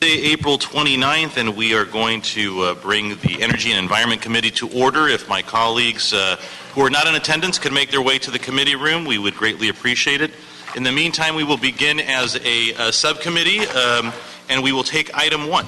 April 29th, and we are going to bring the Energy and Environment Committee to order. If my colleagues who are not in attendance could make their way to the committee room, we would greatly appreciate it. In the meantime, we will begin as a subcommittee, and we will take item 1.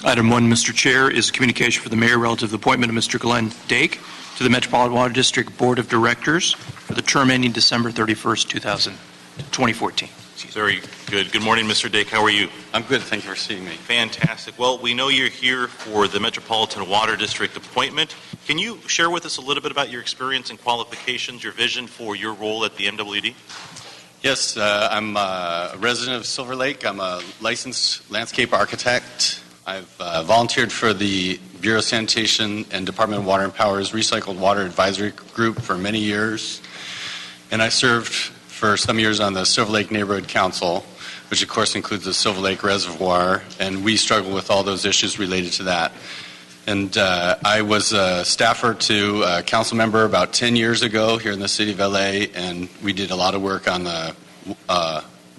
Item 1, Mr. Chair, is a communication for the Mayor relative to the appointment of Mr. Glenn Dake to the Metropolitan Water District Board of Directors for the term ending December 31st, 2014. Very good. Good morning, Mr. Dake. How are you? I'm good. Thank you for seeing me. Fantastic. Well, we know you're here for the Metropolitan Water District appointment. Can you share with us a little bit about your experience and qualifications, your vision for your role at the MWD? Yes, I'm a resident of Silver Lake. I'm a licensed landscape architect. I've volunteered for the Bureau of Sanitation and Department of Water and Power's Recycled Water Advisory Group for many years. And I served for some years on the Silver Lake Neighborhood Council, which of course includes the Silver Lake Reservoir, and we struggle with all those issues related to that. And I was a staffer to a council member about 10 years ago here in the city of LA, and we did a lot of work on the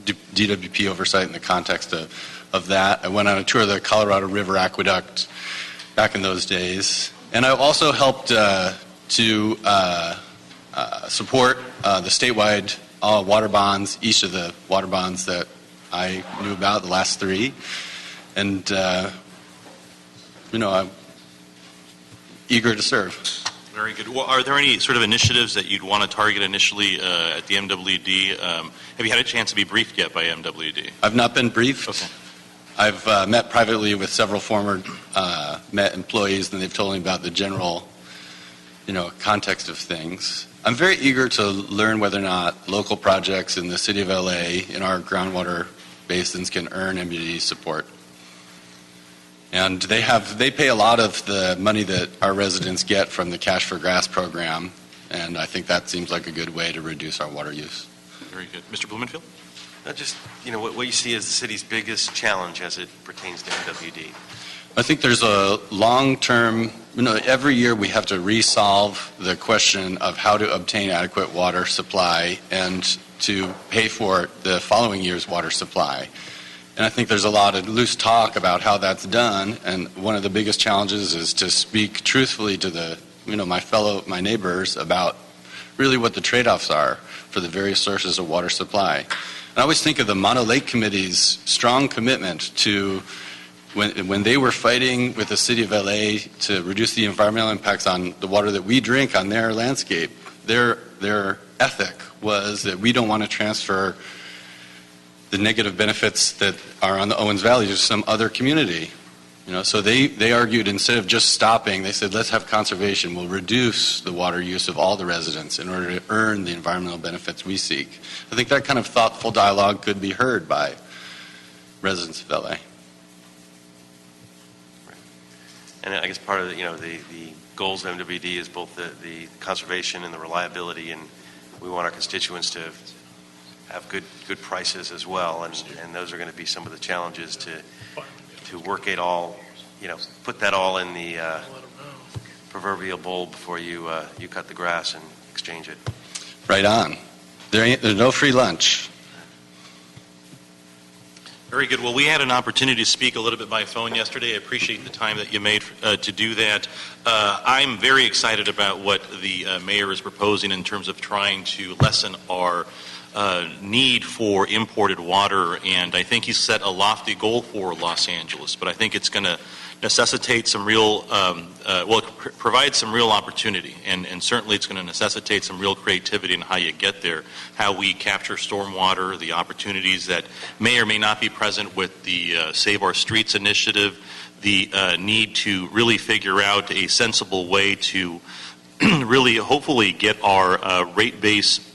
DWP oversight in the context of that. I went on a tour of the Colorado River Aqueduct back in those days. And I also helped to support the statewide water bonds, each of the water bonds that I knew about, the last 3. And, I'm eager to serve. Very good. Well, are there any sort of initiatives that you'd want to target initially at the MWD? Have you had a chance to be briefed yet by MWD? I've not been briefed. Okay. I've met privately with several former Met employees, and they've told me about the general, context of things. I'm very eager to learn whether or not local projects in the city of LA in our groundwater basins can earn MWD support. And they pay a lot of the money that our residents get from the Cash for Grass program, and I think that seems like a good way to reduce our water use. Very good. Mr. Blumenfield? Just, what you see as the city's biggest challenge as it pertains to MWD? I think there's a long-term, every year we have to resolve the question of how to obtain adequate water supply and to pay for the following year's water supply. And I think there's a lot of loose talk about how that's done, and one of the biggest challenges is to speak truthfully to my neighbors about really what the trade-offs are for the various sources of water supply. And I always think of the Mono Lake Committee's strong commitment to when they were fighting with the city of LA to reduce the environmental impacts on the water that we drink on their landscape. Their ethic was that we don't want to transfer the negative benefits that are on the Owens Valley to some other community. So they argued, instead of just stopping, they said, let's have conservation. We'll reduce the water use of all the residents in order to earn the environmental benefits we seek. I think that kind of thoughtful dialogue could be heard by residents of LA. And I guess part of the goals of MWD is both the conservation and the reliability, and we want our constituents to have good prices as well, and those are going to be some of the challenges to work it all, put that all in the proverbial bowl before you cut the grass and exchange it. Right on. There's no free lunch. Very good. Well, we had an opportunity to speak a little bit by phone yesterday. I appreciate the time that you made to do that. I'm very excited about what the mayor is proposing in terms of trying to lessen our need for imported water, and I think he's set a lofty goal for Los Angeles, but I think it's going to necessitate some real, provide some real opportunity, and certainly it's going to necessitate some real creativity in how you get there, how we capture stormwater, the opportunities that may or may not be present with the Save Our Streets initiative, the need to really figure out a sensible way to really hopefully get our rate base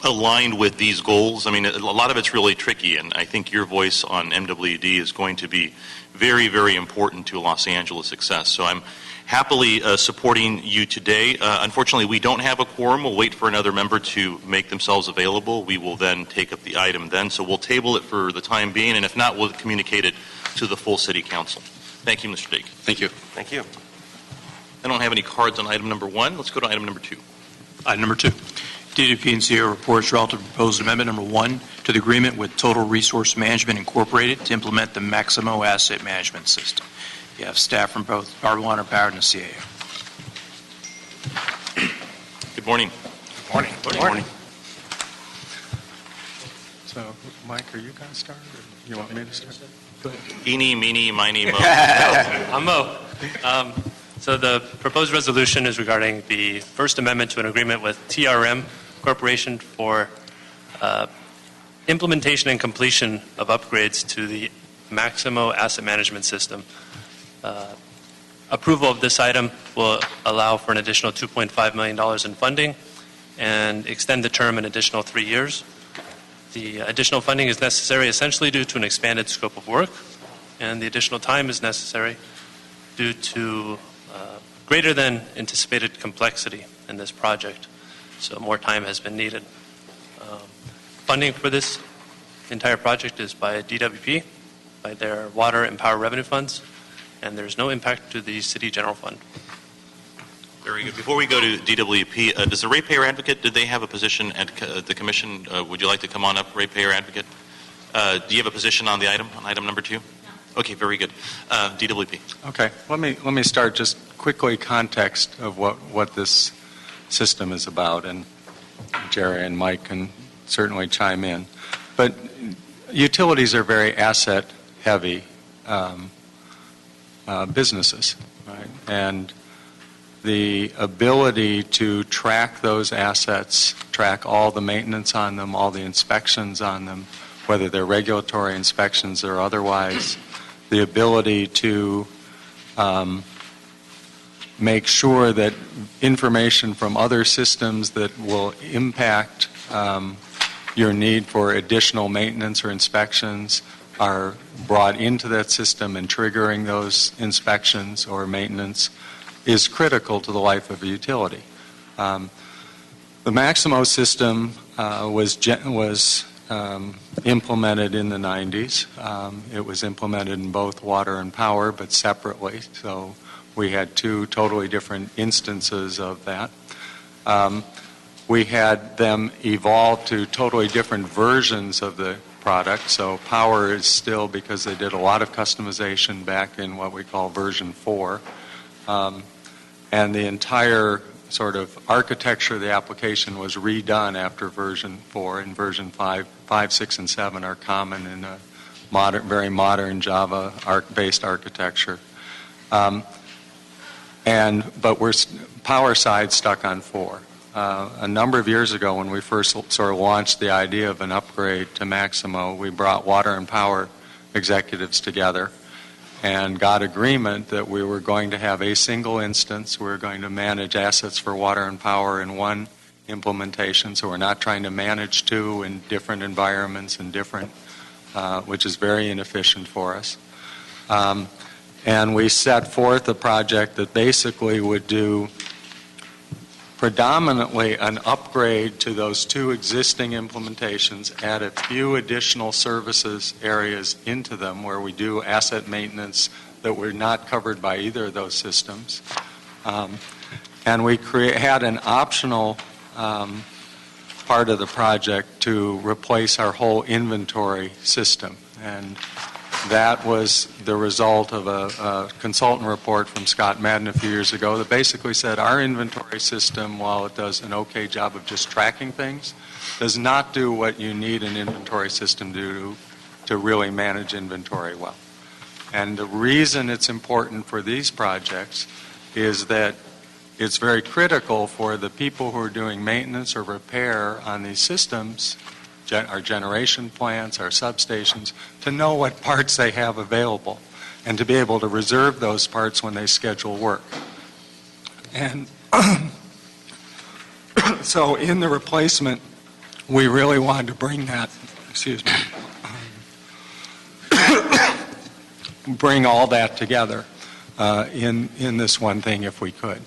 aligned with these goals. I mean, a lot of it's really tricky, and I think your voice on MWD is going to be very, very important to Los Angeles success. So I'm happily supporting you today. Unfortunately, we don't have a quorum. We'll wait for another member to make themselves available. We will then take up the item then. So we'll table it for the time being, and if not, we'll communicate it to the full City Council. Thank you, Mr. Dake. Thank you. Thank you. I don't have any cards on item number 1. Let's go to item number 2. Item number 2. DWP and CO reports relative to proposed amendment number 1 to the agreement with Total Resource Management Incorporated to implement the Maximo Asset Management System. You have staff from both Department of Water and Power and the CAO. Good morning. Good morning. Good morning. So, Mike, are you going to start, or you want me to start? Go ahead. Eeny, meeny, miny, mo. I'm Mo. So the proposed resolution is regarding the First Amendment to an agreement with TRM Corporation for implementation and completion of upgrades to the Maximo Asset Management System. Approval of this item will allow for an additional $2.5 million in funding and extend the term an additional 3 years. The additional funding is necessary essentially due to an expanded scope of work, and the additional time is necessary due to greater than anticipated complexity in this project. So more time has been needed. Funding for this entire project is by DWP, by their water and power revenue funds, and there's no impact to the city general fund. Very good. Before we go to DWP, does the ratepayer advocate, did they have a position at the commission? Would you like to come on up, ratepayer advocate? Do you have a position on the item, on item number 2? Okay, very good. DWP. Okay, let me start just quickly context of what this system is about, and Jerry and Mike can certainly chime in. But utilities are very asset-heavy businesses, right? And the ability to track those assets, track all the maintenance on them, all the inspections on them, whether they're regulatory inspections or otherwise, the ability to make sure that information from other systems that will impact your need for additional maintenance or inspections are brought into that system and triggering those inspections or maintenance is critical to the life of a utility. The Maximo system was implemented in the 90s. It was implemented in both water and power, but separately. So we had 2 totally different instances of that. We had them evolve to totally different versions of the product. So power is still, because they did a lot of customization back in what we call version 4. And the entire sort of architecture of the application was redone after version 4, and version 5, 6, and 7 are common in a very modern Java-based architecture. But we're power side stuck on 4. A number of years ago, when we first sort of launched the idea of an upgrade to Maximo, we brought water and power executives together and got agreement that we were going to have a single instance. We were going to manage assets for water and power in one implementation, so we're not trying to manage 2 in different environments and different, which is very inefficient for us. And we set forth a project that basically would do predominantly an upgrade to those 2 existing implementations, add a few additional services areas into them where we do asset maintenance that were not covered by either of those systems. And we had an optional part of the project to replace our whole inventory system. And that was the result of a consultant report from Scott Madden a few years ago that basically said our inventory system, while it does an okay job of just tracking things, does not do what you need an inventory system to do to really manage inventory well. And the reason it's important for these projects is that it's very critical for the people who are doing maintenance or repair on these systems, our generation plants, our substations, to know what parts they have available and to be able to reserve those parts when they schedule work. And so in the replacement, we really wanted to bring that, bring all that together in this one thing if we could.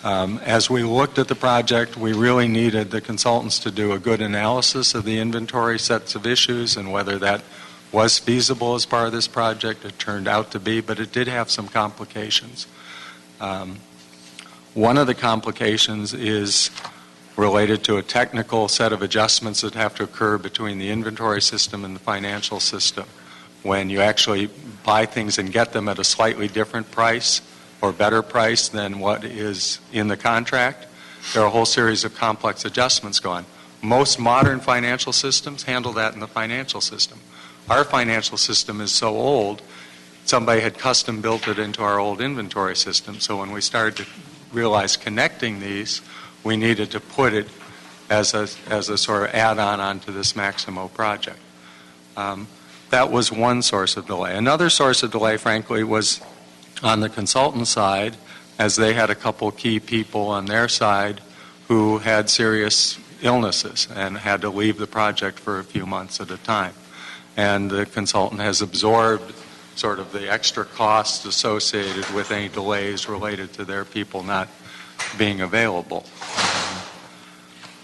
As we looked at the project, we really needed the consultants to do a good analysis of the inventory sets of issues and whether that was feasible as part of this project. It turned out to be, but it did have some complications. One of the complications is related to a technical set of adjustments that have to occur between the inventory system and the financial system. When you actually buy things and get them at a slightly different price or better price than what is in the contract, there are a whole series of complex adjustments going on. Most modern financial systems handle that in the financial system. Our financial system is so old, somebody had custom built it into our old inventory system. So when we started to realize connecting these, we needed to put it as a sort of add-on onto this Maximo project. That was one source of delay. Another source of delay, frankly, was on the consultant side, as they had a couple key people on their side who had serious illnesses and had to leave the project for a few months at a time. And the consultant has absorbed sort of the extra costs associated with any delays related to their people not being available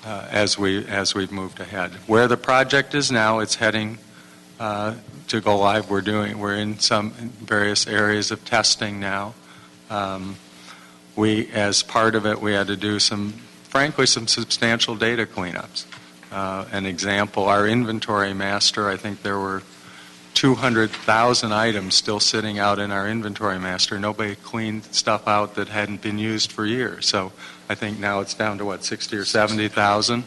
as we've moved ahead. Where the project is now, it's heading to go live. We're in some various areas of testing now. As part of it, we had to do some substantial data cleanups. An example, our inventory master, I think there were 200,000 items still sitting out in our inventory master. Nobody cleaned stuff out that hadn't been used for years. So I think now it's down to, 60 or 70,000?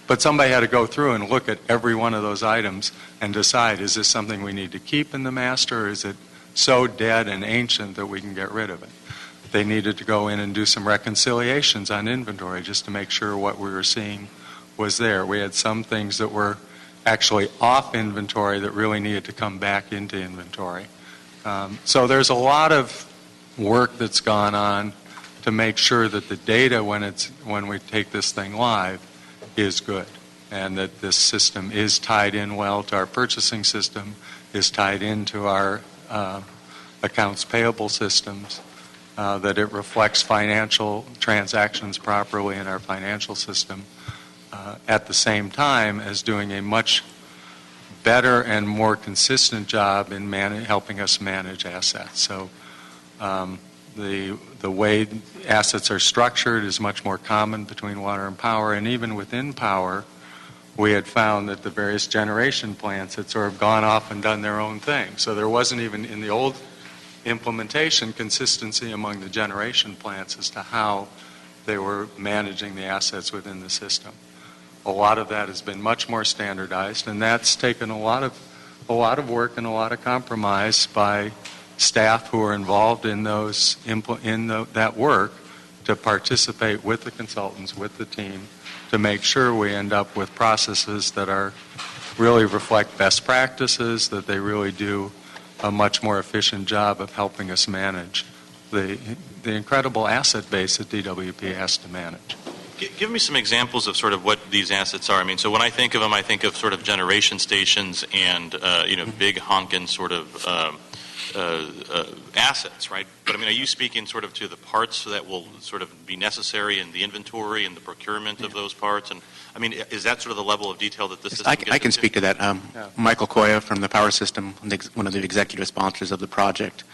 But somebody had to go through and look at every one of those items and decide, is this something we need to keep in the master, or is it so dead and ancient that we can get rid of it? They needed to go in and do some reconciliations on inventory just to make sure what we were seeing was there. We had some things that were actually off inventory that really needed to come back into inventory. So there's a lot of work that's gone on to make sure that the data when we take this thing live is good, and that this system is tied in well to our purchasing system, is tied into our accounts payable systems, that it reflects financial transactions properly in our financial system, at the same time as doing a much better and more consistent job in helping us manage assets. So the way assets are structured is much more common between water and power, and even within power, we had found that the various generation plants had sort of gone off and done their own thing. So there wasn't even in the old implementation consistency among the generation plants as to how they were managing the assets within the system. A lot of that has been much more standardized, and that's taken a lot of work and a lot of compromise by staff who are involved in that work to participate with the consultants, with the team, to make sure we end up with processes that really reflect best practices, that they really do a much more efficient job of helping us manage the incredible asset base that DWP has to manage. Give me some examples of sort of what these assets are. I mean, so when I think of them, I think of sort of generation stations and big honkin' sort of assets, right? But I mean, are you speaking sort of to the parts that will sort of be necessary in the inventory and the procurement of those parts? And I mean, is that sort of the level of detail that this system gets I can speak to that. Michael Koya from the Power System, one of the executive sponsors of the project.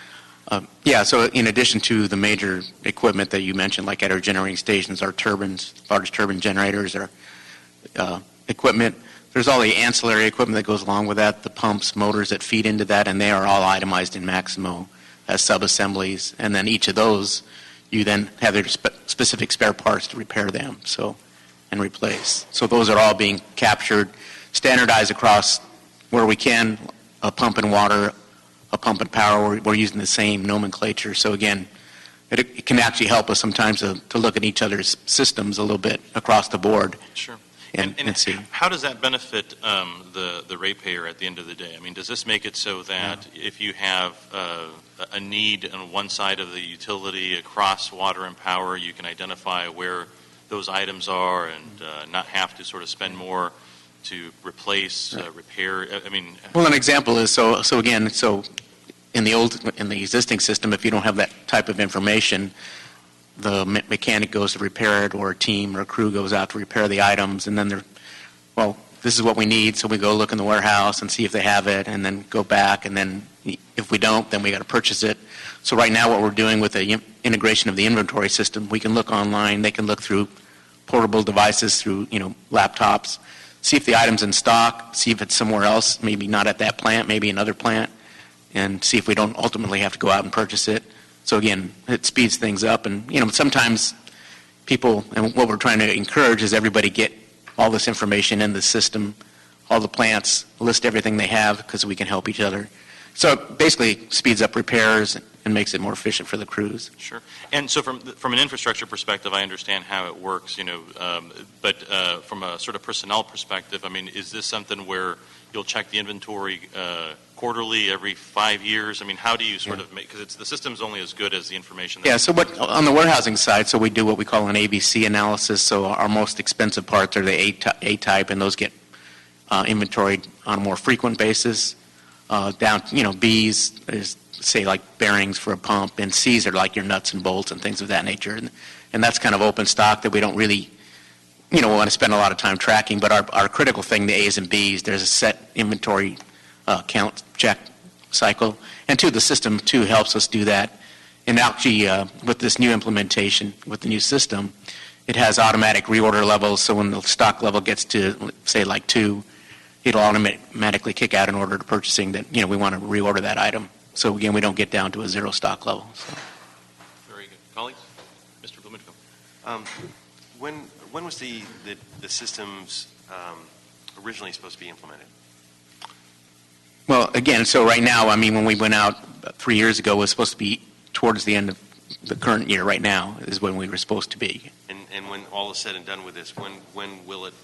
So in addition to the major equipment that you mentioned, like at our generating stations, our turbines, large turbine generators, our equipment, there's all the ancillary equipment that goes along with that, the pumps, motors that feed into that, and they are all itemized in Maximo as sub-assemblies. And then each of those, you then have their specific spare parts to repair them and replace. So those are all being captured, standardized across where we can, a pump and water, a pump and power. We're using the same nomenclature. So again, it can actually help us sometimes to look at each other's systems a little bit across the board. Sure. And see. How does that benefit the ratepayer at the end of the day? I mean, does this make it so that if you have a need on one side of the utility across water and power, you can identify where those items are and not have to sort of spend more to replace, repair? I mean, well, an example is so in the existing system, if you don't have that type of information, the mechanic goes to repair it, or a team or a crew goes out to repair the items, and then this is what we need, so we go look in the warehouse and see if they have it, and then go back, and then if we don't, then we got to purchase it. So right now what we're doing with the integration of the inventory system, we can look online, they can look through portable devices through, laptops, see if the item's in stock, see if it's somewhere else, maybe not at that plant, maybe another plant, and see if we don't ultimately have to go out and purchase it. So again, it speeds things up, and sometimes people, and what we're trying to encourage is everybody get all this information in the system, all the plants, list everything they have, because we can help each other. So it basically speeds up repairs and makes it more efficient for the crews. Sure. And so from an infrastructure perspective, I understand how it works, but from a sort of personnel perspective, I mean, is this something where you'll check the inventory quarterly, every 5 years? I mean, how do you sort of make, because the system's only as good as the information. Yeah, so on the warehousing side, so we do what we call an ABC analysis. So our most expensive parts are the A-type, and those get inventoried on a more frequent basis. Down, B's is, say, like bearings for a pump, and C's are like your nuts and bolts and things of that nature. And that's kind of open stock that we don't really, want to spend a lot of time tracking. But our critical thing, the A's and B's, there's a set inventory count check cycle. And the system, helps us do that. And actually, with this new implementation, with the new system, it has automatic reorder levels. So when the stock level gets to, say, like 2, it'll automatically kick out an order to purchasing that, we want to reorder that item. So again, we don't get down to a 0 stock level. So. Very good. Colleagues? Mr. Blumenthal. When was the systems originally supposed to be implemented? Well, again, so right now, I mean, when we went out 3 years ago, it was supposed to be towards the end of the current year. Right now is when we were supposed to be. And when all is said and done with this, when will it?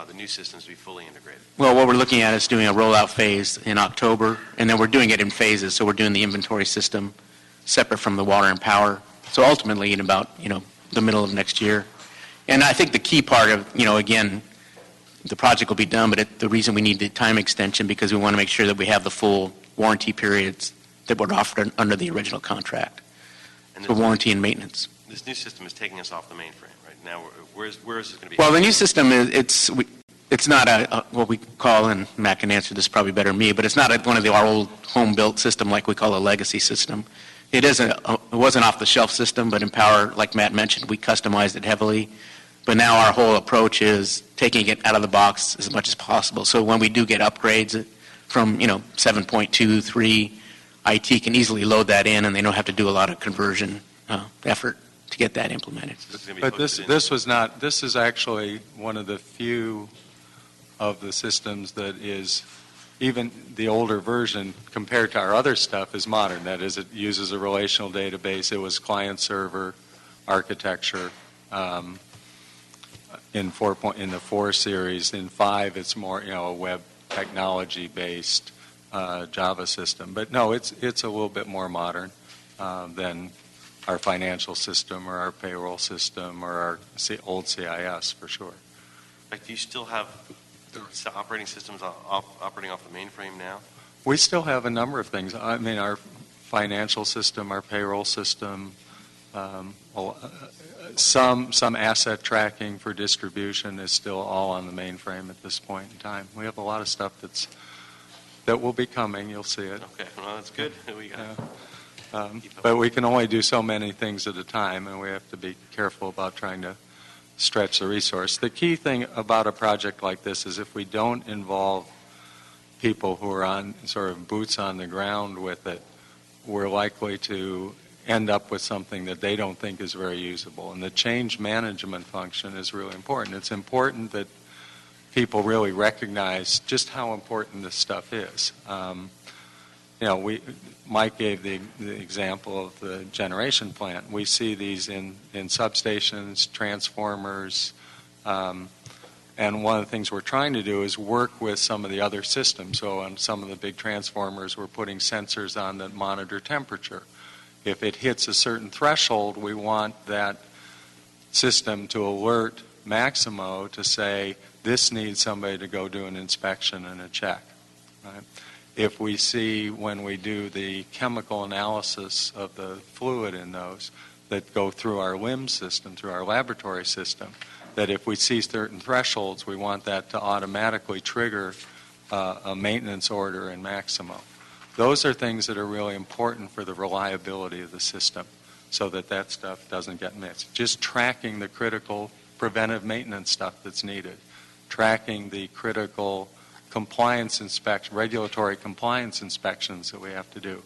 The new systems be fully integrated? Well, what we're looking at is doing a rollout phase in October, and then we're doing it in phases. So we're doing the inventory system separate from the water and power. So ultimately, in about the middle of next year. And I think the key part of again, the project will be done, but the reason we need the time extension because we want to make sure that we have the full warranty periods that were offered under the original contract for warranty and maintenance. This new system is taking us off the mainframe. Now, where is this going to be? Well, the new system it's not what we call, and Matt can answer this probably better than me, but it's not one of our old home-built system like we call a legacy system. It wasn't off-the-shelf system, but in Power, like Matt mentioned, we customized it heavily. But now our whole approach is taking it out of the box as much as possible. So when we do get upgrades from 7.2, 3, IT can easily load that in, and they don't have to do a lot of conversion effort to get that implemented. But this is actually one of the few of the systems that is, even the older version compared to our other stuff is modern. That is, it uses a relational database. It was client-server architecture in the 4 series. In 5, it's more a web technology-based Java system. But no, it's a little bit more modern than our financial system or our payroll system or our old CIS, for sure. Like, do you still have operating systems operating off the mainframe now? We still have a number of things. I mean, our financial system, our payroll system, some asset tracking for distribution is still all on the mainframe at this point in time. We have a lot of stuff that will be coming. You'll see it. Okay, well, that's good. But we can only do so many things at a time, and we have to be careful about trying to stretch the resource. The key thing about a project like this is if we don't involve people who are on sort of boots on the ground with it, we're likely to end up with something that they don't think is very usable. And the change management function is really important. It's important that people really recognize just how important this stuff is. Mike gave the example of the generation plant. We see these in substations, transformers, and one of the things we're trying to do is work with some of the other systems. So on some of the big transformers, we're putting sensors on that monitor temperature. If it hits a certain threshold, we want that system to alert Maximo to say, this needs somebody to go do an inspection and a check. Right? If we see when we do the chemical analysis of the fluid in those that go through our LIMS system, through our laboratory system, that if we see certain thresholds, we want that to automatically trigger a maintenance order in Maximo. Those are things that are really important for the reliability of the system so that stuff doesn't get missed. Just tracking the critical preventive maintenance stuff that's needed. Tracking the critical compliance inspection, regulatory compliance inspections that we have to do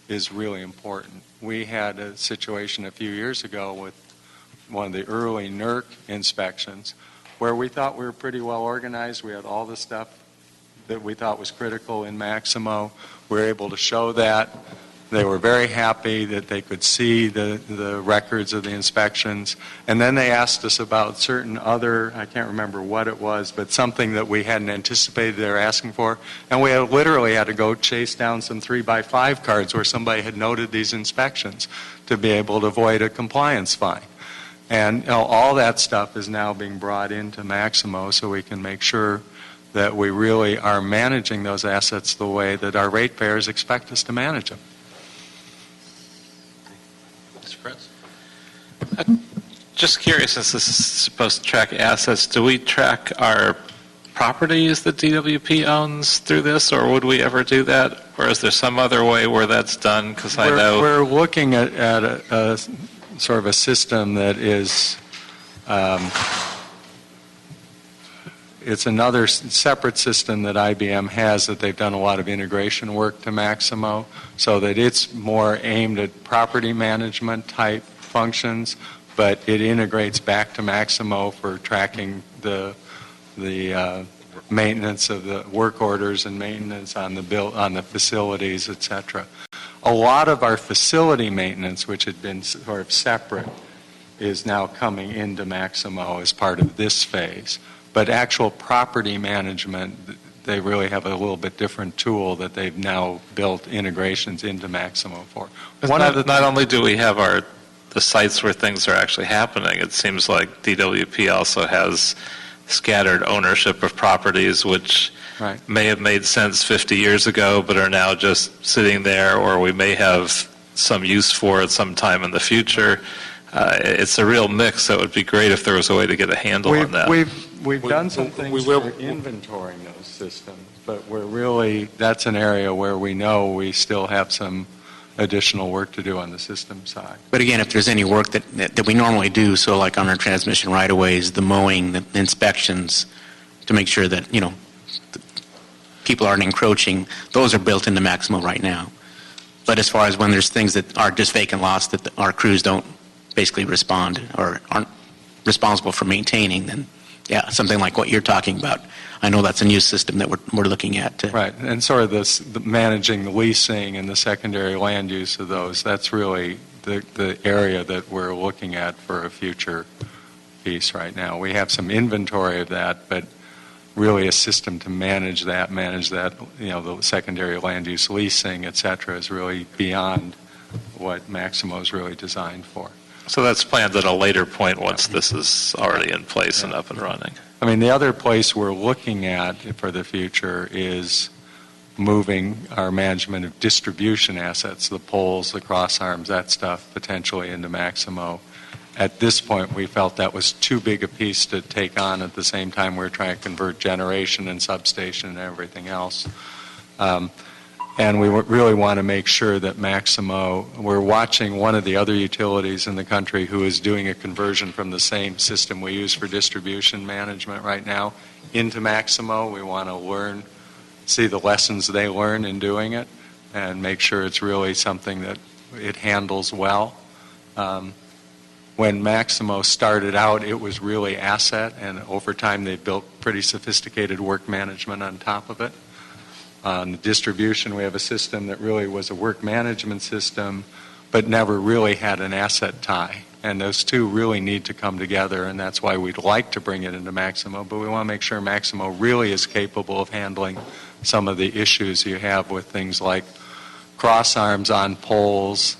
is really important. We had a situation a few years ago with one of the early NERC inspections where we thought we were pretty well organized. We had all the stuff that we thought was critical in Maximo. We were able to show that. They were very happy that they could see the records of the inspections. And then they asked us about certain other, I can't remember what it was, but something that we hadn't anticipated they were asking for. And we literally had to go chase down some 3x5 cards where somebody had noted these inspections to be able to avoid a compliance fine. And all that stuff is now being brought into Maximo so we can make sure that we really are managing those assets the way that our ratepayers expect us to manage them. Mr. Prince? Just curious, since this is supposed to track assets, do we track our properties that DWP owns through this, or would we ever do that? Or is there some other way where that's done? Because I know we're looking at a sort of a system that is, it's another separate system that IBM has that they've done a lot of integration work to Maximo, so that it's more aimed at property management type functions, but it integrates back to Maximo for tracking the maintenance of the work orders and maintenance on the facilities, etc. A lot of our facility maintenance, which had been sort of separate, is now coming into Maximo as part of this phase. But actual property management, they really have a little bit different tool that they've now built integrations into Maximo for. not only do we have the sites where things are actually happening, it seems like DWP also has scattered ownership of properties which may have made sense 50 years ago but are now just sitting there, or we may have some use for at some time in the future. It's a real mix, so it would be great if there was a way to get a handle on that. We've done some things for inventorying those systems, but that's an area where we know we still have some additional work to do on the system side. But again, if there's any work that we normally do, so like on our transmission right-of-ways, the mowing, the inspections, to make sure that, people aren't encroaching, those are built into Maximo right now. But as far as when there's things that are just vacant lots that our crews don't basically respond or aren't responsible for maintaining, then yeah, something like what you're talking about. I know that's a new system that we're looking at. Right, and sort of the managing the leasing and the secondary land use of those, that's really the area that we're looking at for a future piece right now. We have some inventory of that, but really a system to manage that, the secondary land use leasing, et cetera, is really beyond what Maximo is really designed for. So that's planned at a later point once this is already in place and up and running. I mean, the other place we're looking at for the future is moving our management of distribution assets, the poles, the cross arms, that stuff, potentially into Maximo. At this point, we felt that was too big a piece to take on at the same time we were trying to convert generation and substation and everything else. And we really want to make sure that Maximo, we're watching one of the other utilities in the country who is doing a conversion from the same system we use for distribution management right now into Maximo. We want to see the lessons they learn in doing it and make sure it's really something that it handles well. When Maximo started out, it was really asset, and over time they built pretty sophisticated work management on top of it. On the distribution, we have a system that really was a work management system, but never really had an asset tie. And those two really need to come together, and that's why we'd like to bring it into Maximo, but we want to make sure Maximo really is capable of handling some of the issues you have with things like cross arms on poles,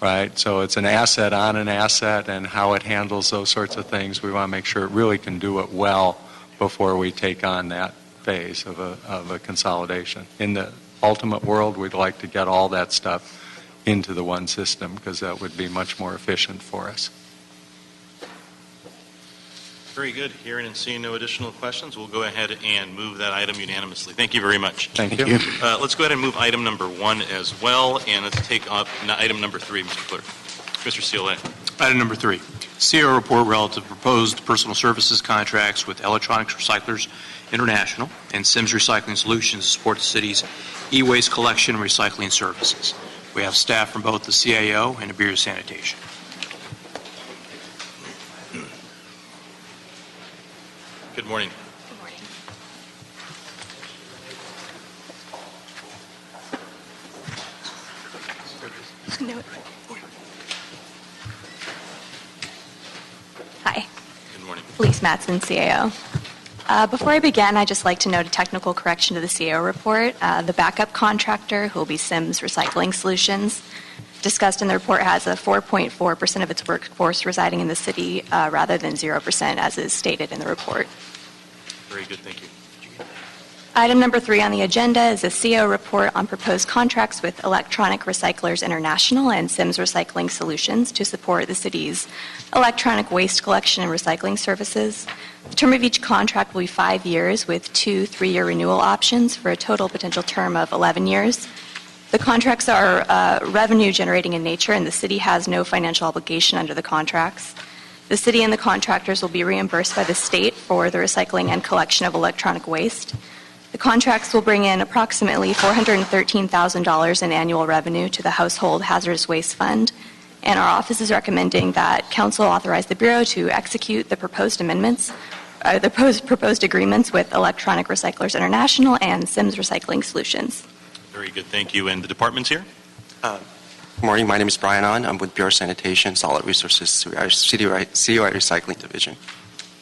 right? So it's an asset on an asset, and how it handles those sorts of things. We want to make sure it really can do it well before we take on that phase of a consolidation. In the ultimate world, we'd like to get all that stuff into the one system because that would be much more efficient for us. Very good. Hearing and seeing no additional questions, we'll go ahead and move that item unanimously. Thank you very much. Thank you. Let's go ahead and move item number 1 as well, and let's take up item number 3, Mr. Clerk. Mr. Seale. Item number 3. CO report relative to proposed personal services contracts with Electronics Recyclers International and Sims Recycling Solutions to support the city's e-waste collection and recycling services. We have staff from both the CAO and the Bureau of Sanitation. Good morning. Good morning. No. Hi. Good morning. Elise Matson, CAO. Before I begin, I'd just like to note a technical correction to the CAO report. The backup contractor, who will be Sims Recycling Solutions, discussed in the report has a 4.4% of its workforce residing in the city rather than 0%, as is stated in the report. Very good, thank you. Item number 3 on the agenda is a CO report on proposed contracts with Electronic Recyclers International and Sims Recycling Solutions to support the city's electronic waste collection and recycling services. The term of each contract will be 5 years with 2 3-year renewal options for a total potential term of 11 years. The contracts are revenue generating in nature, and the city has no financial obligation under the contracts. The city and the contractors will be reimbursed by the state for the recycling and collection of electronic waste. The contracts will bring in approximately $413,000 in annual revenue to the Household Hazardous Waste Fund, and our office is recommending that Council authorize the Bureau to execute the proposed amendments, proposed agreements with Electronic Recyclers International and Sims Recycling Solutions. Very good, thank you. And the department's here? Good morning. My name is Brian On. I'm with Bureau of Sanitation, Solid Resources, COI Recycling Division.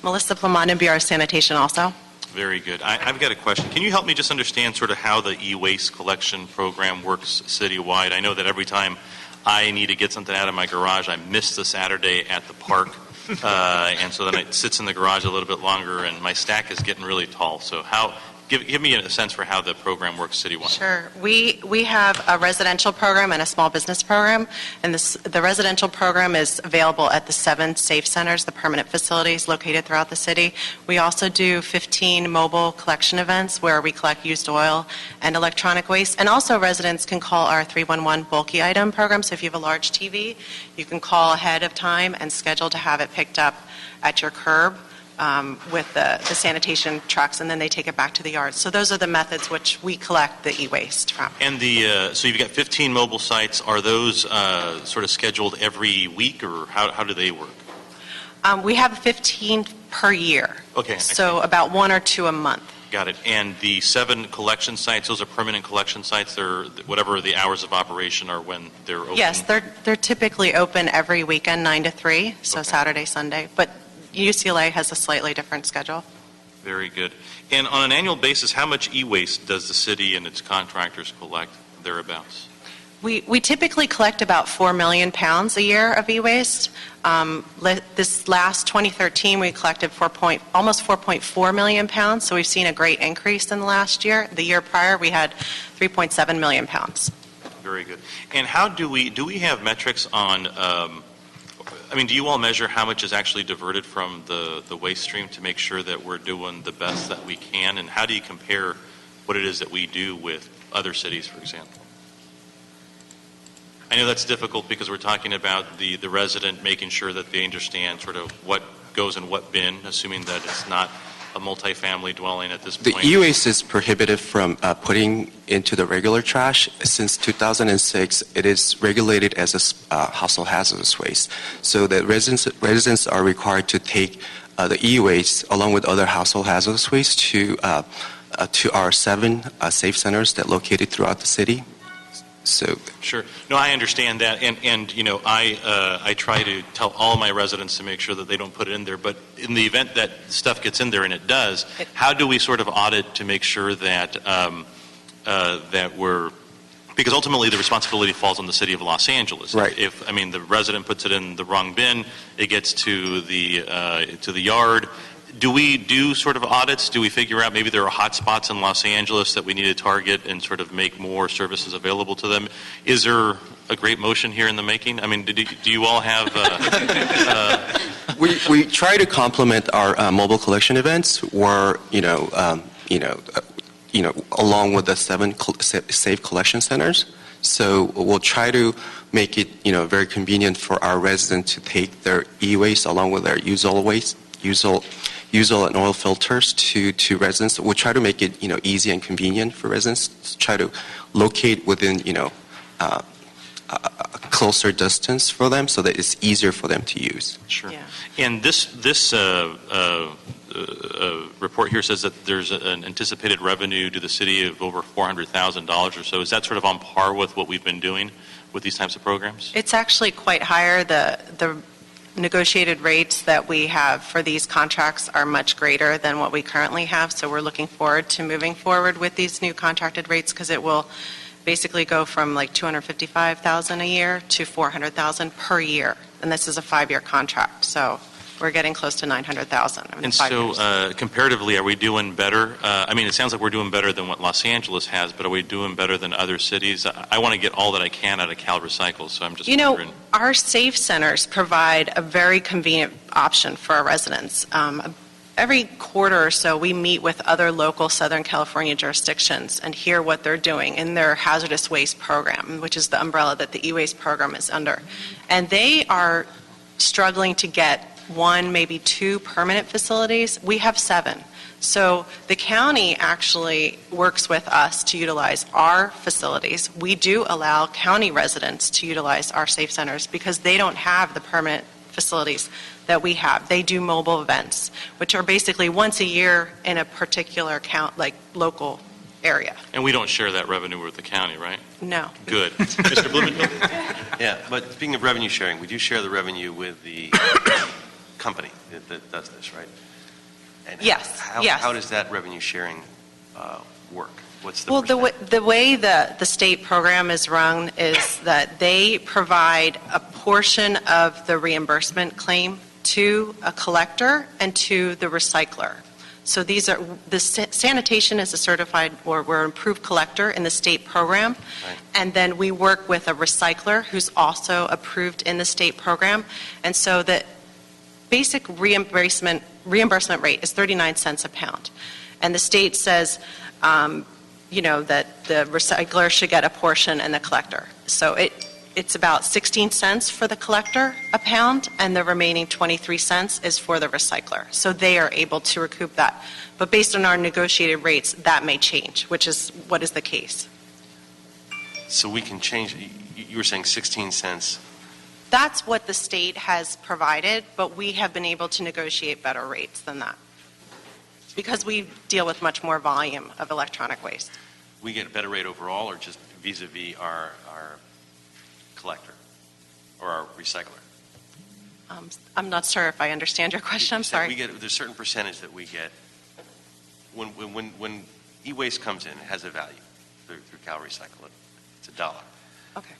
Melissa Plamondon, Bureau of Sanitation also. Very good. I've got a question. Can you help me just understand sort of how the e-waste collection program works citywide? I know that every time I need to get something out of my garage, I miss the Saturday at the park, and so then it sits in the garage a little bit longer, and my stack is getting really tall. So give me a sense for how the program works citywide. Sure. We have a residential program and a small business program, and the residential program is available at the 7 safe centers, the permanent facilities located throughout the city. We also do 15 mobile collection events where we collect used oil and electronic waste, and also residents can call our 311 bulky item program. So if you have a large TV, you can call ahead of time and schedule to have it picked up at your curb. With the sanitation trucks, and then they take it back to the yard. So those are the methods which we collect the e-waste from. And so you've got 15 mobile sites. Are those sort of scheduled every week, or how do they work? We have 15 per year. Okay. So about 1 or 2 a month. Got it. And the 7 collection sites, those are permanent collection sites? They're whatever the hours of operation are when they're open? Yes, they're typically open every weekend, 9 to 3, so okay. Saturday, Sunday. But UCLA has a slightly different schedule. Very good. And on an annual basis, how much e-waste does the city and its contractors collect thereabouts? We typically collect about 4 million pounds a year of e-waste. This last 2013, we collected almost 4.4 million pounds, so we've seen a great increase in the last year. The year prior, we had 3.7 million pounds. Very good. And how do we have metrics on do you all measure how much is actually diverted from the waste stream to make sure that we're doing the best that we can? And how do you compare what it is that we do with other cities, for example? I know that's difficult because we're talking about the resident making sure that they understand sort of what goes in what bin, assuming that it's not a multifamily dwelling at this point. The e-waste is prohibited from putting into the regular trash. Since 2006, it is regulated as a household hazardous waste. So that residents are required to take the e-waste along with other household hazardous waste to our 7 safe centers that are located throughout the city. So sure. No, I understand that, and I try to tell all my residents to make sure that they don't put it in there. But in the event that stuff gets in there, and it does, how do we sort of audit to make sure that that we're, because ultimately the responsibility falls on the city of Los Angeles. Right. If the resident puts it in the wrong bin, it gets to the yard. Do we do sort of audits? Do we figure out maybe there are hot spots in Los Angeles that we need to target and sort of make more services available to them? Is there a great motion here in the making? Do you all have? We try to complement our mobile collection events, where along with the 7 safe collection centers. So we'll try to make it, very convenient for our residents to take their e-waste along with their usable waste, usable and oil filters to residents. We'll try to make it, easy and convenient for residents to try to locate within, a closer distance for them so that it's easier for them to use. Sure. Yeah. And this report here says that there's an anticipated revenue to the city of over $400,000 or so. Is that sort of on par with what we've been doing with these types of programs? It's actually quite higher. The negotiated rates that we have for these contracts are much greater than what we currently have, so we're looking forward to moving forward with these new contracted rates because it will basically go from like $255,000 a year to $400,000 per year, and this is a 5-year contract, so we're getting close to $900,000 in And 5 so, years. comparatively, are we doing better? It sounds like we're doing better than what Los Angeles has, but are we doing better than other cities? I want to get all that I can out of Cal Recycle, so I'm just wondering. Our safe centers provide a very convenient option for our residents. Every quarter or so, we meet with other local Southern California jurisdictions and hear what they're doing in their hazardous waste program, which is the umbrella that the e-waste program is under. And they are struggling to get 1, maybe 2 permanent facilities. We have 7. So the county actually works with us to utilize our facilities. We do allow county residents to utilize our safe centers because they don't have the permanent facilities that we have. They do mobile events, which are basically once a year in a particular local area. And we don't share that revenue with the county, right? No. Good. Mr. Blumenthal? Yeah, but speaking of revenue sharing, we do share the revenue with the company that does this, right? And Yes, how, yes. How does that revenue sharing work? What's the Well, percentage? the way the state program is run is that they provide a portion of the reimbursement claim to a collector and to the recycler. So the sanitation is a certified or we're an approved collector in the state program, Right. and then we work with a recycler who's also approved in the state program, and so the basic reimbursement rate is 39 cents a pound, and the state says, that the recycler should get a portion and the collector. So it's about 16 cents for the collector a pound, and the remaining 23 cents is for the recycler. So they are able to recoup that. But based on our negotiated rates, that may change, which is what is the case. So we can change, you were saying 16 cents. That's what the state has provided, but we have been able to negotiate better rates than that because we deal with much more volume of electronic waste. We get a better rate overall or just vis-a-vis our collector or our recycler? I'm not sure if I understand your question. I'm sorry. There's a certain percentage that we get. When e-waste comes in, it has a value through Cal Recycle. It's $1. Okay.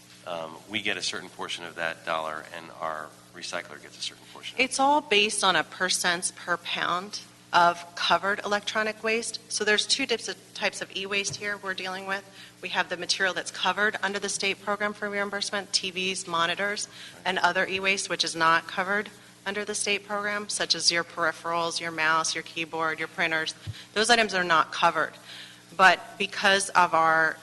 We get a certain portion of that $1, and our recycler gets a certain portion. It's all based on a per cents per pound of covered electronic waste. So there's 2 types of e-waste here we're dealing with. We have the material that's covered under the state program for reimbursement, TVs, monitors, and other e-waste which is not covered under the state program, such as your peripherals, your mouse, your keyboard, your printers. Those items are not covered. But because of our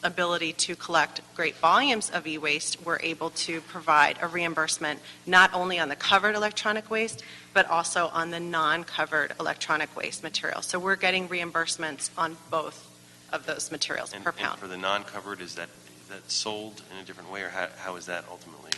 ability to collect great volumes of e-waste, we're able to provide a reimbursement not only on the covered electronic waste, but also on the non-covered electronic waste material. So we're getting reimbursements on both of those materials per pound. And for the non-covered, is that sold in a different way, or how is that ultimately?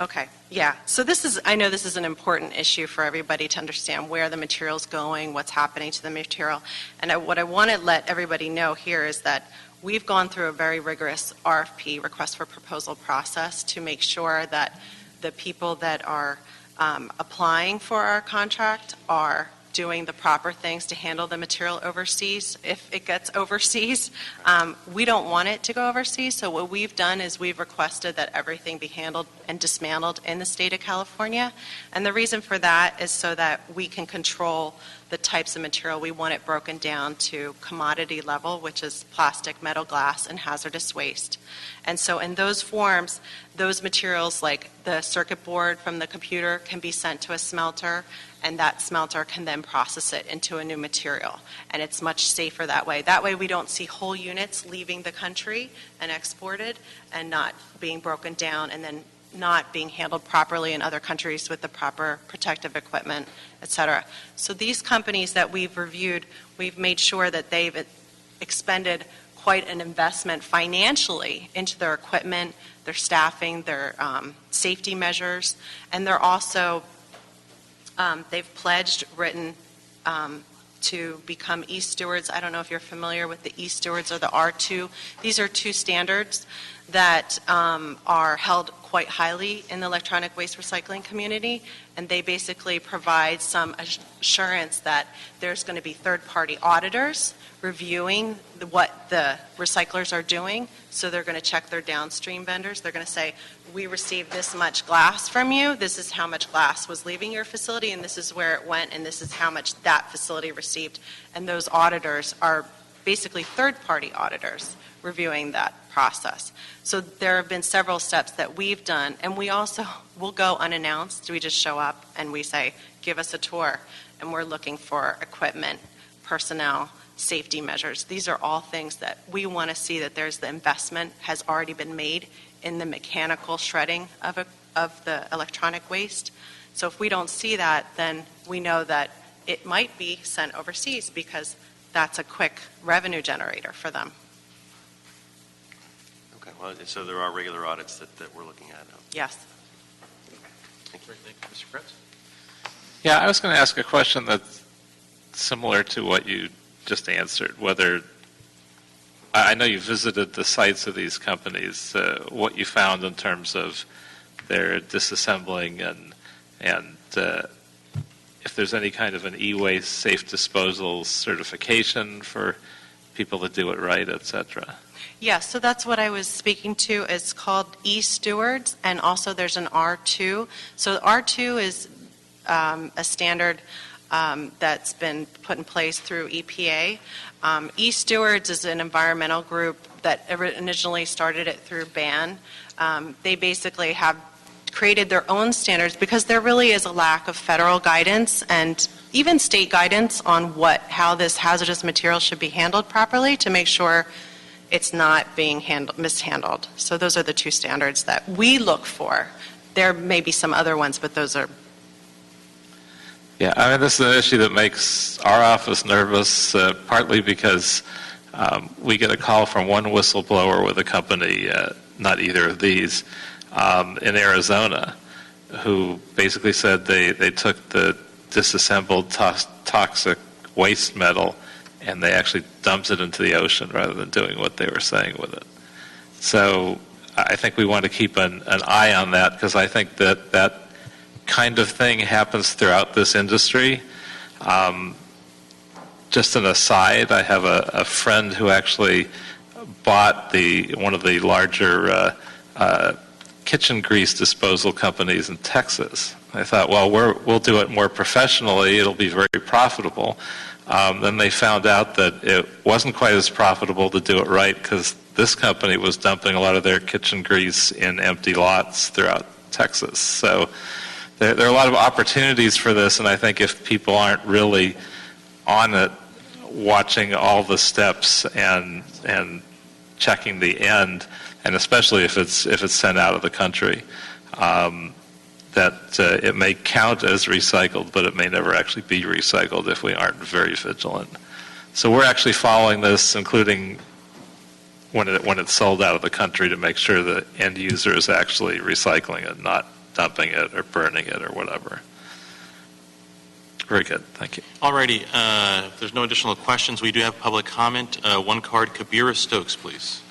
Okay, yeah. So I know this is an important issue for everybody to understand where the material's going, what's happening to the material. And what I want to let everybody know here is that we've gone through a very rigorous RFP, request for proposal process, to make sure that the people that are applying for our contract are doing the proper things to handle the material overseas. If it gets overseas, we don't want it to go overseas, so what we've done is we've requested that everything be handled and dismantled in the state of California, and the reason for that is so that we can control the types of material. We want it broken down to commodity level, which is plastic, metal, glass, and hazardous waste. And so in those forms, those materials like the circuit board from the computer can be sent to a smelter, and that smelter can then process it into a new material. And it's much safer that way. That way we don't see whole units leaving the country and exported and not being broken down and then not being handled properly in other countries with the proper protective equipment, et cetera. So these companies that we've reviewed, we've made sure that they've expended quite an investment financially into their equipment, their staffing, their safety measures, and they're also they've pledged written to become e-stewards. I don't know if you're familiar with the e-stewards or the R2. These are two standards that are held quite highly in the electronic waste recycling community, and they basically provide some assurance that there's going to be third-party auditors reviewing what the recyclers are doing. So they're going to check their downstream vendors. They're going to say, we received this much glass from you, this is how much glass was leaving your facility, and this is where it went, and this is how much that facility received. And those auditors are basically third-party auditors reviewing that process. So there have been several steps that we've done, and we also will go unannounced. We just show up and we say, give us a tour, and we're looking for equipment, personnel, safety measures. These are all things that we want to see that there's the investment has already been made in the mechanical shredding of the electronic waste. So if we don't see that, then we know that it might be sent overseas because that's a quick revenue generator for them. Okay, well, so there are regular audits that we're looking at now. Yes. Thank you. Mr. Kretz? Yeah, I was going to ask a question that's similar to what you just answered, whether, I know you visited the sites of these companies, what you found in terms of their disassembling and if there's any kind of an e-waste safe disposal certification for people to do it right, et cetera. Yes, so that's what I was speaking to. It's called e-stewards, and also there's an R2. So R2 is a standard that's been put in place through EPA. E-stewards is an environmental group that initially started it through BAN. They basically have created their own standards because there really is a lack of federal guidance and even state guidance on how this hazardous material should be handled properly to make sure it's not being mishandled. So those are the two standards that we look for. There may be some other ones, but those are. Yeah, I mean, this is an issue that makes our office nervous, partly because we get a call from one whistleblower with a company, not either of these, in Arizona, who basically said they took the disassembled toxic waste metal and they actually dumped it into the ocean rather than doing what they were saying with it. So I think we want to keep an eye on that because I think that kind of thing happens throughout this industry. Just an aside, I have a friend who actually bought one of the larger kitchen grease disposal companies in Texas. I thought, well, we'll do it more professionally. It'll be very profitable. Then they found out that it wasn't quite as profitable to do it right because this company was dumping a lot of their kitchen grease in empty lots throughout Texas. So there are a lot of opportunities for this, and I think if people aren't really on it, watching all the steps and checking the end, and especially if it's sent out of the country, that it may count as recycled, but it may never actually be recycled if we aren't very vigilant. So we're actually following this, including when it's sold out of the country, to make sure the end user is actually recycling it, not dumping it or burning it or whatever. Very good. Thank you. All righty. If there's no additional questions, we do have public comment. One card, Kabira Stokes, please.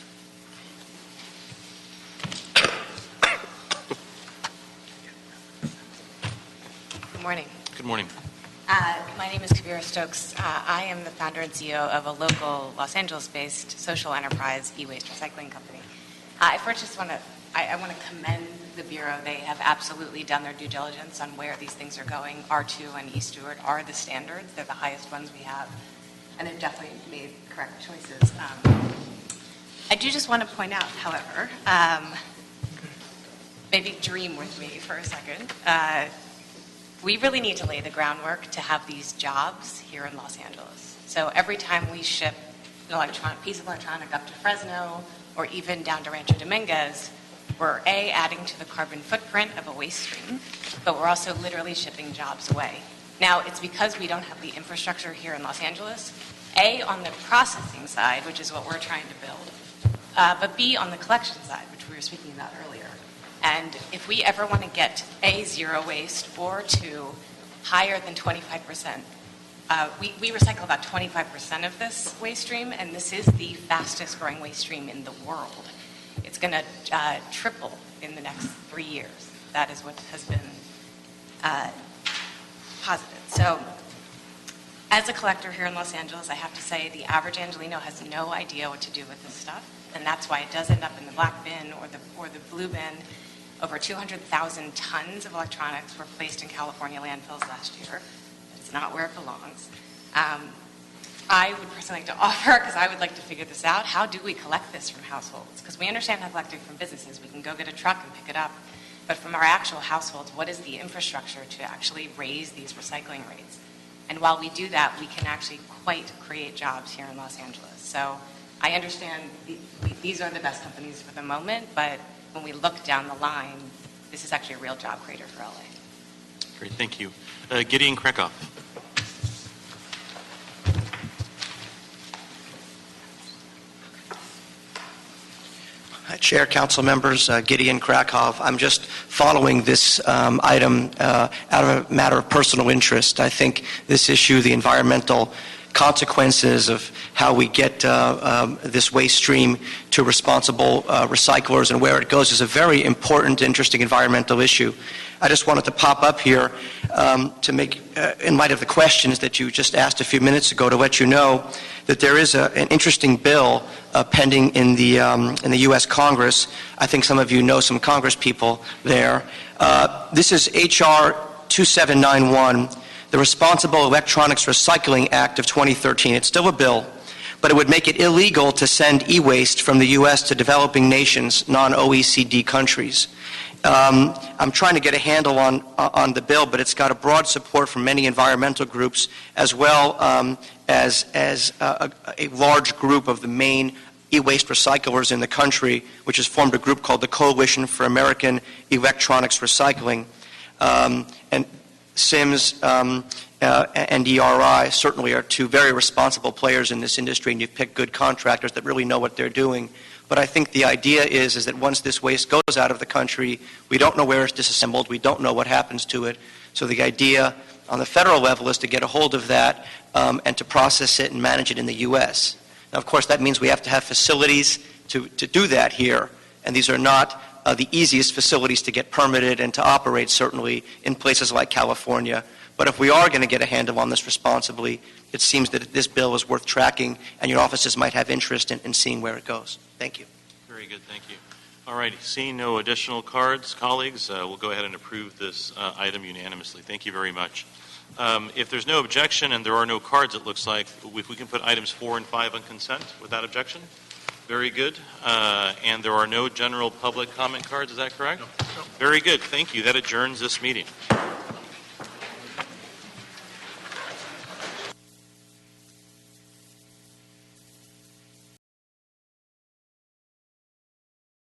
Good morning. Good morning. My name is Kabira Stokes. I am the founder and CEO of a local Los Angeles-based social enterprise e-waste recycling company. I first want to commend the Bureau. They have absolutely done their due diligence on where these things are going. R2 and e-Steward are the standards. They're the highest ones we have, and they've definitely made correct choices. I do just want to point out, however, maybe dream with me for a second. we really need to lay the groundwork to have these jobs here in Los Angeles. So every time we ship an piece of electronic up to Fresno or even down to Rancho Dominguez, we're adding to the carbon footprint of a waste stream, but we're also literally shipping jobs away. Now, it's because we don't have the infrastructure here in Los Angeles, A, on the processing side, which is what we're trying to build, but B, on the collection side, which we were speaking about earlier. And if we ever want to get to A, zero waste, or to higher than 25%, we recycle about 25% of this waste stream, and this is the fastest growing waste stream in the world. It's going to triple in the next 3 years. That is what has been posited. So as a collector here in Los Angeles, I have to say the average Angelino has no idea what to do with this stuff, and that's why it does end up in the black bin or the blue bin. Over 200,000 tons of electronics were placed in California landfills last year. It's not where it belongs. I would personally like to offer, because I would like to figure this out, how do we collect this from households? Because we understand how collecting from businesses. We can go get a truck and pick it up. But from our actual households, what is the infrastructure to actually raise these recycling rates? And while we do that, we can actually quite create jobs here in Los Angeles. So I understand these are the best companies for the moment, but when we look down the line, this is actually a real job creator for LA. Great, thank you. Gideon Krekoff. Chair, council members, Gideon Krakow. I'm just following this item out of a matter of personal interest. I think this issue, the environmental consequences of how we get this waste stream to responsible recyclers and where it goes is a very important, interesting environmental issue. I just wanted to pop up here to make, in light of the questions that you just asked a few minutes ago, to let you know that there is an interesting bill pending in the U.S. Congress. I think some of you know some Congress people there. This is H.R. 2791, the Responsible Electronics Recycling Act of 2013. It's still a bill, but it would make it illegal to send e-waste from the U.S. to developing nations, non-OECD countries. I'm trying to get a handle on the bill, but it's got a broad support from many environmental groups, as well as a large group of the main e-waste recyclers in the country, which has formed a group called the Coalition for American Electronics Recycling. And SIMS and ERI certainly are two very responsible players in this industry, and you've picked good contractors that really know what they're doing. But I think the idea is that once this waste goes out of the country, we don't know where it's disassembled, we don't know what happens to it. So the idea on the federal level is to get a hold of that and to process it and manage it in the U.S. Now, of course, that means we have to have facilities to do that here, and these are not the easiest facilities to get permitted and to operate, certainly in places like California. But if we are going to get a handle on this responsibly, it seems that this bill is worth tracking, and your offices might have interest in seeing where it goes. Thank you. Very good, thank you. All righty, seeing no additional cards, colleagues, we'll go ahead and approve this item unanimously. Thank you very much. If there's no objection and there are no cards, it looks like, if we can put items 4 and 5 on consent without objection. Very good. And there are no general public comment cards, is that correct? No. Very good, thank you. That adjourns this meeting.